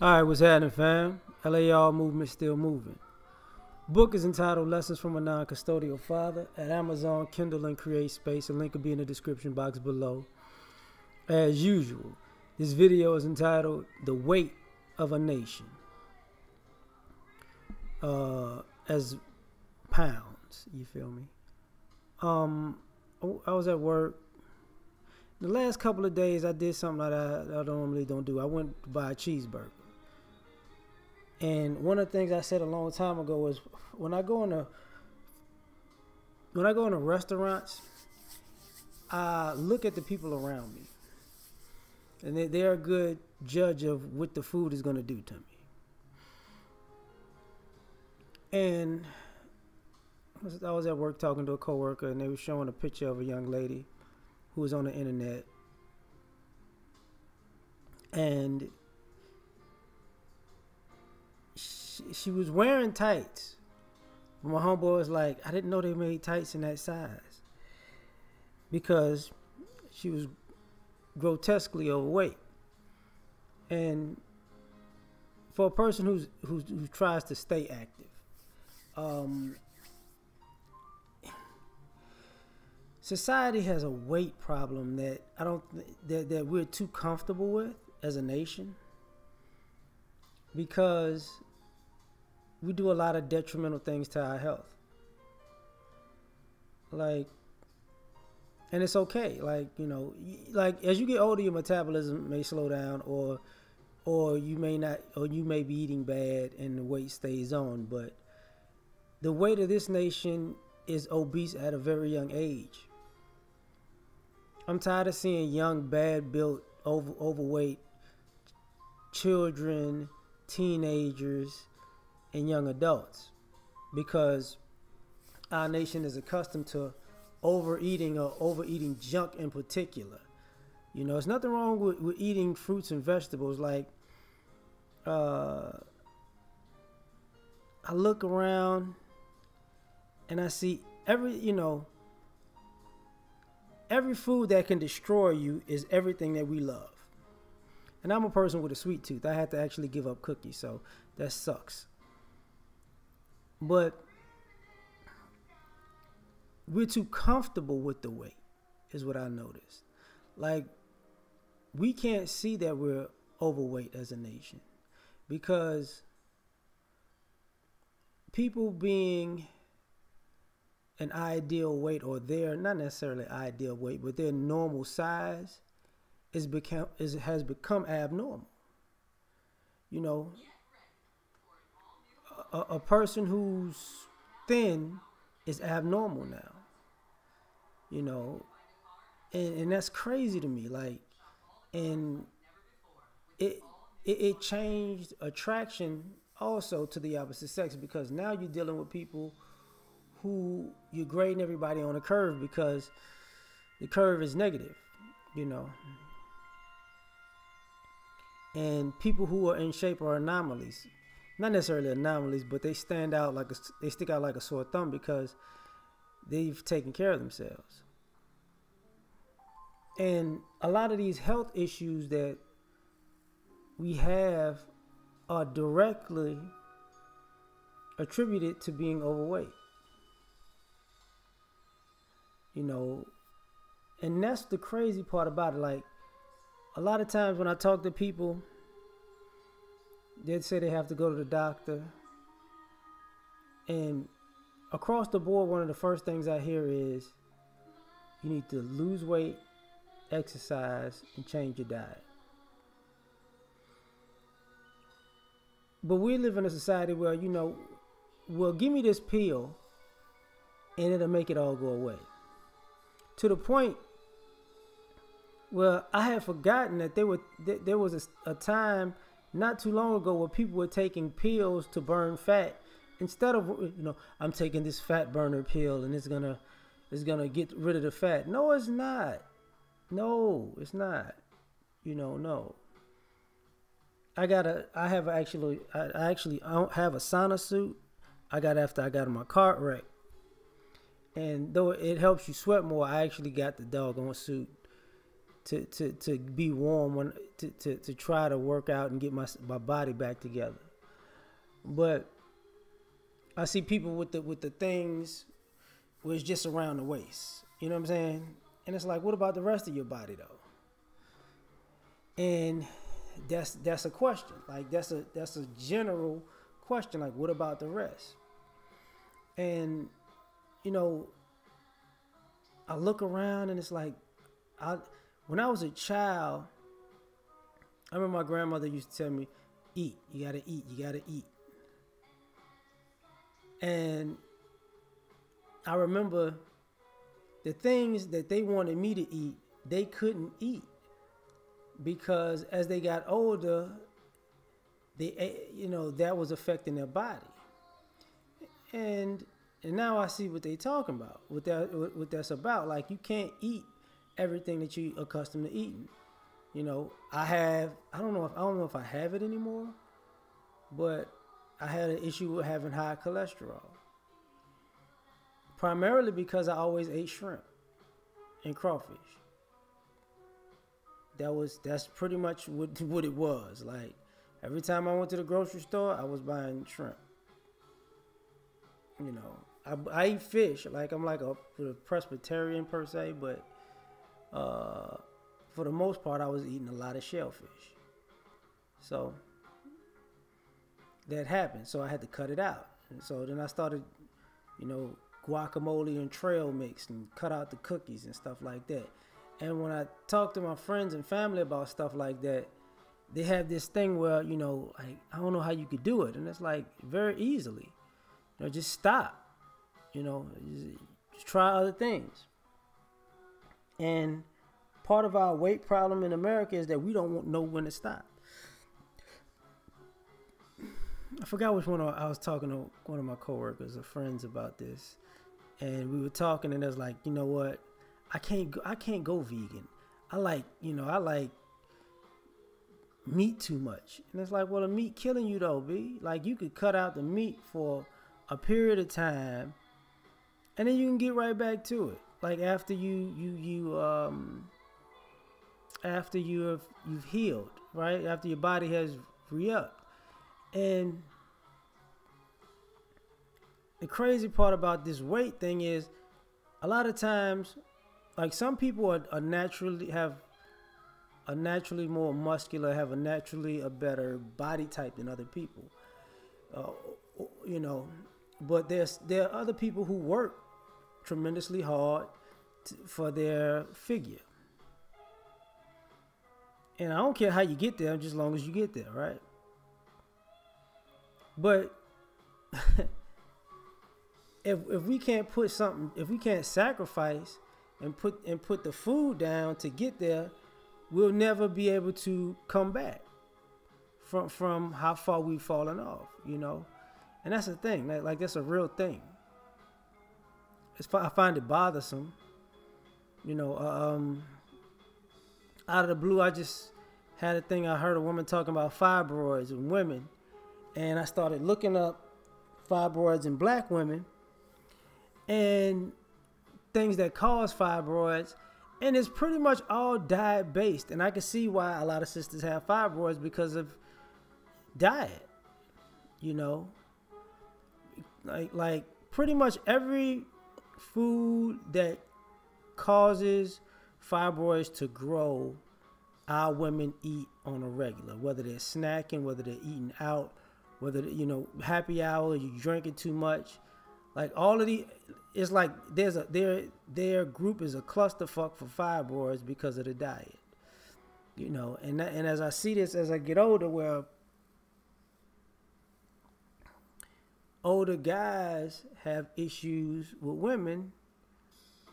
All right, what's happening, fam? L.A.R. movement still moving. Book is entitled Lessons from a Non-Custodial Father at Amazon, Kindle, and Create Space. A link will be in the description box below. As usual, this video is entitled The Weight of a Nation. As pounds, you feel me? I was at work. The last couple of days, I did something that I normally don't do. I went to buy a cheeseburger. And one of the things I said a long time ago was when I go into restaurants, I look at the people around me, and they're a good judge of what the food is going to do to me. And I was at work talking to a coworker, and they were showing a picture of a young lady who was on the internet, and she was wearing tights. My homeboy was like, I didn't know they made tights in that size, because she was grotesquely overweight. And for a person who tries to stay active, society has a weight problem that that we're too comfortable with as a nation, because we do a lot of detrimental things to our health. And it's okay. As you get older, your metabolism may slow down, or you may not, or you may be eating bad and the weight stays on. But the weight of this nation is obese at a very young age. I'm tired of seeing young, bad-built, overweight children, teenagers, and young adults, because our nation is accustomed to overeating, or overeating junk in particular. You know, there's nothing wrong with eating fruits and vegetables. I look around and I see every food that can destroy you is everything that we love. And I'm a person with a sweet tooth. I had to actually give up cookies, so that sucks. But we're too comfortable with the weight, is what I noticed. We can't see that we're overweight as a nation, because people being an ideal weight, or their not necessarily ideal weight, but their normal size has become abnormal. You know, a person who's thin is abnormal now. You know, and that's crazy to me. And it changed attraction also to the opposite sex, because now you're dealing with people who you're grading everybody on a curve, because the curve is negative, and people who are in shape are anomalies. Not necessarily anomalies, but they stand out they stick out like a sore thumb, because they've taken care of themselves. And a lot of these health issues that we have are directly attributed to being overweight. And that's the crazy part about it. A lot of times when I talk to people, they'd say they have to go to the doctor. And across the board, one of the first things I hear is, you need to lose weight, exercise, and change your diet. But we live in a society where, well, give me this pill and it'll make it all go away. To the point where I had forgotten that there was a time not too long ago where people were taking pills to burn fat, instead of, I'm taking this fat burner pill and it's gonna get rid of the fat. No, it's not. No, it's not. No. I actually have a sauna suit I got after I got in my car wreck. And though it helps you sweat more, I actually got the doggone suit to be warm when to try to work out and get my body back together. But I see people with the things where it's just around the waist. You know what I'm saying? And it's like, what about the rest of your body though? And that's a question. Like that's a general question. Like, what about the rest? And you know, I look around and it's like, when I was a child, I remember my grandmother used to tell me, eat, you gotta eat, you gotta eat. And I remember the things that they wanted me to eat, they couldn't eat because as they got older, that was affecting their body. And now I see what they talking about, what that's about. Like, you can't eat everything that you accustomed to eating. You know, I don't know if I have it anymore, but I had an issue with having high cholesterol. Primarily because I always ate shrimp and crawfish. That's pretty much what it was. Like, every time I went to the grocery store, I was buying shrimp. You know, I eat fish. Like, I'm like a Presbyterian per se, but for the most part, I was eating a lot of shellfish. So that happened. So I had to cut it out. And so then I started, guacamole and trail mix and cut out the cookies and stuff like that. And when I talk to my friends and family about stuff like that, they have this thing where, like, I don't know how you could do it. And it's like, very easily. Just stop. Just try other things. And part of our weight problem in America is that we don't know when to stop. I forgot which one I was talking to one of my coworkers or friends about this. And we were talking, and it was like, you know what? I can't go vegan. I like meat too much. And it's like, well, the meat killing you though, B. Like, you could cut out the meat for a period of time, and then you can get right back to it. Like, after you've healed, right? After your body has re-upped. And the crazy part about this weight thing is, a lot of times, like, some people are naturally more muscular, have a better body type than other people. But there are other people who work tremendously hard for their figure. And I don't care how you get there, just as long as you get there, right? But if we can't if we can't sacrifice and put the food down to get there, we'll never be able to come back from how far we've fallen off, And that's the thing, like that's a real thing. I find it bothersome, out of the blue, I just had a thing. I heard a woman talking about fibroids in women, and I started looking up fibroids in black women and things that cause fibroids, and it's pretty much all diet based. And I can see why a lot of sisters have fibroids because of diet, like pretty much every food that causes fibroids to grow, our women eat on a regular, whether they're snacking, whether they're eating out, whether, happy hour, you drinking too much. Like, all of the, it's like their group is a clusterfuck for fibroids because of the diet, and as I see this as I get older, where older guys have issues with women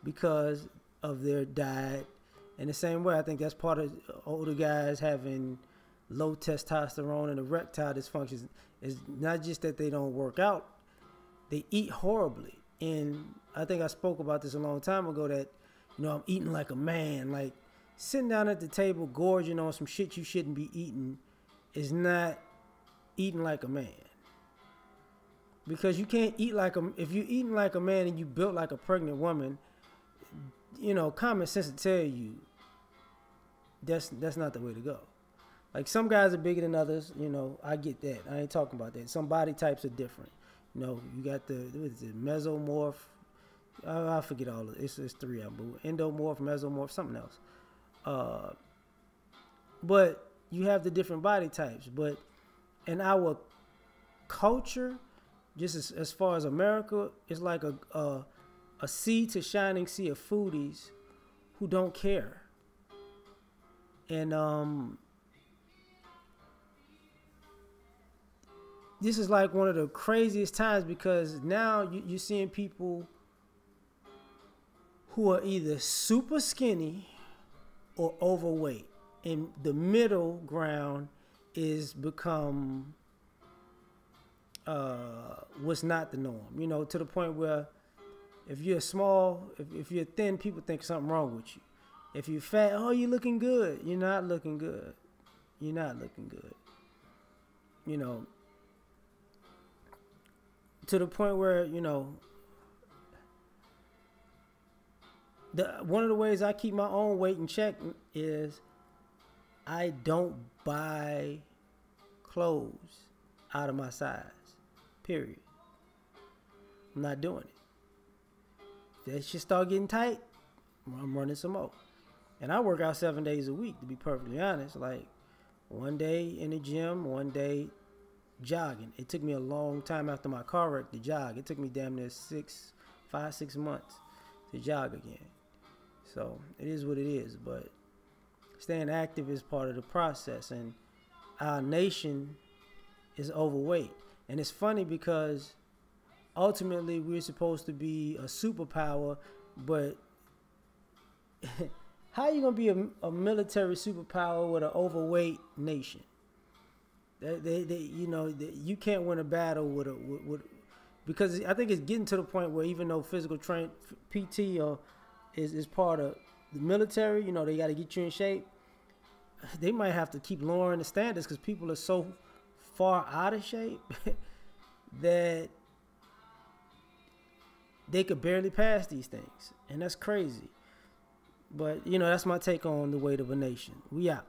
because of their diet. In the same way, I think that's part of older guys having low testosterone and erectile dysfunction. It's not just that they don't work out, they eat horribly. And I think I spoke about this a long time ago that, I'm eating like a man. Like, sitting down at the table gorging on some shit you shouldn't be eating is not eating like a man. Because you can't eat if you're eating like a man and you built like a pregnant woman, common sense will tell you that's not the way to go. Like some guys are bigger than others, you know. I get that. I ain't talking about that. Some body types are different. You know, you got the what is it, mesomorph. I forget all of it. It's three of them. Endomorph, mesomorph, something else. But you have the different body types. But in our culture, just as far as America, it's like a sea to shining sea of foodies who don't care. And this is like one of the craziest times because now you're seeing people who are either super skinny or overweight. And the middle ground is become what's not the norm. You know, to the point where if you're small, if you're thin, people think something wrong with you. If you're fat, oh, you're looking good. You're not looking good. You're not looking good. You know, to the point where, you know, one of the ways I keep my own weight in check is I don't buy clothes out of my size. Period. I'm not doing it. If that shit start getting tight, I'm running some more. And I work out 7 days a week, to be perfectly honest. Like, one day in the gym, one day jogging. It took me a long time after my car wreck to jog. It took me damn near 5, 6 months to jog again. So, it is what it is. But staying active is part of the process. And our nation is overweight. And it's funny because ultimately we're supposed to be a superpower, but how are you going to be a military superpower with an overweight nation? You can't win a battle with because I think it's getting to the point where even though physical PT is part of the military, you know, they got to get you in shape. They might have to keep lowering the standards because people are so far out of shape that they could barely pass these things, and that's crazy. But, you know, that's my take on the weight of a nation. We out.